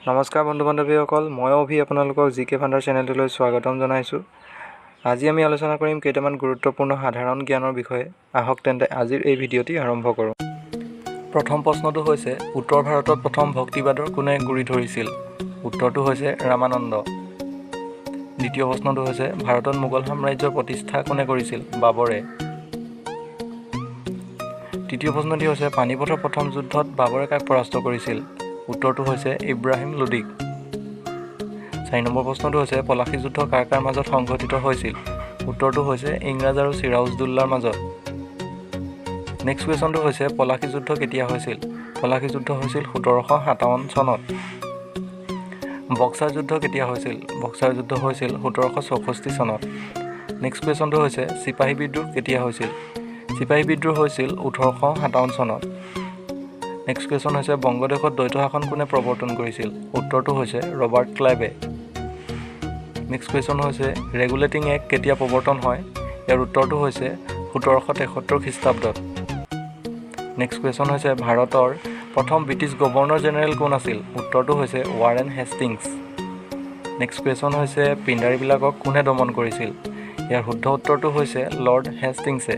নমস্কাৰ বন্ধু বান্ধৱীসকল, মই অভি আপোনালোকক জিকে ফাণ্ডাৰ চেনেলটোলৈ স্বাগতম জনাইছোঁ। আজি আমি আলোচনা কৰিম কেইটামান গুৰুত্বপূৰ্ণ সাধাৰণ জ্ঞানৰ বিষয়ে। আহক তেন্তে আজিৰ এই ভিডিঅ'টি আৰম্ভ কৰোঁ। প্ৰথম প্ৰশ্নটো হৈছে, উত্তৰ ভাৰতত প্ৰথম ভক্তিবাদৰ কোনে গুৰি ধৰিছিল? উত্তৰটো হৈছে ৰামানন্দ। দ্বিতীয় প্ৰশ্নটো হৈছে, ভাৰতত মোগল সাম্ৰাজ্যৰ প্ৰতিষ্ঠা কোনে কৰিছিল? বাবৰে। তৃতীয় প্ৰশ্নটি হৈছে, পানিপথৰ প্ৰথম যুদ্ধত বাবৰে কাক পৰাস্ত কৰিছিল? উত্তৰটো হৈছে ইব্ৰাহিম লোডিক। 4 নম্বৰ প্ৰশ্নটো হৈছে, পলাশী যুদ্ধ কাৰ কাৰ মাজত সংঘটিত হৈছিল? উত্তৰটো হৈছে ইংৰাজ আৰু চিৰাজউদ্দৌলাৰ মাজত। নেক্সট কুৱেশ্যনটো হৈছে, পলাশী যুদ্ধ কেতিয়া হৈছিল? পলাশী যুদ্ধ হৈছিল 1757 চনত। বক্সাৰ যুদ্ধ কেতিয়া হৈছিল? বক্সাৰ যুদ্ধ হৈছিল 1764 চনত। নেক্সট কুৱেশ্যনটো হৈছে, চিপাহী বিদ্ৰোহ কেতিয়া হৈছিল? চিপাহী বিদ্ৰোহ হৈছিল 1857 চনত। নেক্সট কুৱেশ্যন হৈছে, বংগদেশত দ্বৈত শাসন কোনে প্ৰৱৰ্তন কৰিছিল? উত্তৰটো হৈছে ৰবাৰ্ট ক্লাইভে। নেক্সট কুৱেশ্যন হৈছে, ৰেগুলেটিং এক্ট কেতিয়া প্ৰৱৰ্তন হয়? ইয়াৰ উত্তৰটো হৈছে 1773 খ্ৰীষ্টাব্দত। নেক্সট কুৱেশ্যন হৈছে, ভাৰতৰ প্ৰথম ব্ৰিটিছ গভৰ্ণৰ জেনেৰেল কোন আছিল? উত্তৰটো হৈছে ৱাৰেন হেষ্টিংছ। নেক্সট কুৱেশ্যন হৈছে, পিণ্ডাৰীবিলাকক কোনে দমন কৰিছিল? ইয়াৰ শুদ্ধ উত্তৰটো হৈছে লৰ্ড হেষ্টিংছে।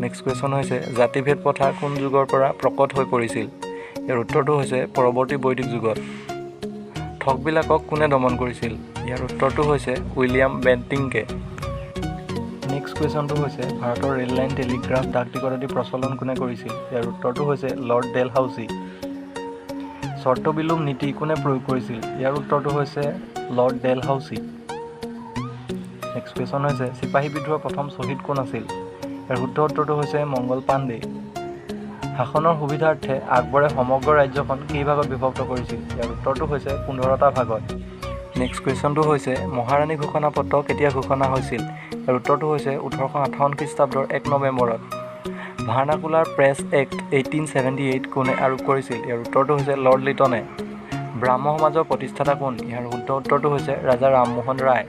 নেক্সট কুৱেশ্যন হৈছে, জাতিভেদ প্ৰথা কোন যুগৰ পৰা প্ৰকট হৈ পৰিছিল? ইয়াৰ উত্তৰটো হৈছে পৰৱৰ্তী বৈদিক যুগত। ঠগবিলাকক কোনে দমন কৰিছিল? ইয়াৰ উত্তৰটো হৈছে উইলিয়াম বেণ্টিংকে। নেক্সট কুৱেশ্যনটো হৈছে, ভাৰতৰ ৰেল লাইন, টেলিগ্ৰাফ, ডাক টিকট আদি প্ৰচলন কোনে কৰিছিল? ইয়াৰ উত্তৰটো হৈছে লৰ্ড ডেলহাউচি। চৰ্ত বিলোম নীতি কোনে প্ৰয়োগ কৰিছিল? ইয়াৰ উত্তৰটো হৈছে লৰ্ড ডেলহাউচি। নেক্সট কুৱেশ্যন হৈছে, চিপাহী বিদ্ৰোহৰ প্ৰথম শ্বহীদ কোন আছিল? ইয়াৰ শুদ্ধ উত্তৰটো হৈছে মংগল পাণ্ডে। শাসনৰ সুবিধাৰ্থে আকবৰে সমগ্ৰ ৰাজ্যখন কেইভাগত বিভক্ত কৰিছিল? ইয়াৰ উত্তৰটো হৈছে 15টা ভাগত। নেক্সট কুৱেশ্যনটো হৈছে, মহাৰাণী ঘোষণাপত্ৰ কেতিয়া ঘোষণা হৈছিল? ইয়াৰ উত্তৰটো হৈছে 1858 খ্ৰীষ্টাব্দৰ 1 নৱেম্বৰত। ভাৰ্নাকুলাৰ প্ৰেছ এক্ট 1878 কোনে আৰোপ কৰিছিল? ইয়াৰ উত্তৰটো হৈছে লৰ্ড লিটনে। ব্ৰাহ্ম সমাজৰ প্ৰতিষ্ঠাতা কোন? ইয়াৰ শুদ্ধ উত্তৰটো হৈছে ৰাজা ৰামমোহন ৰায়।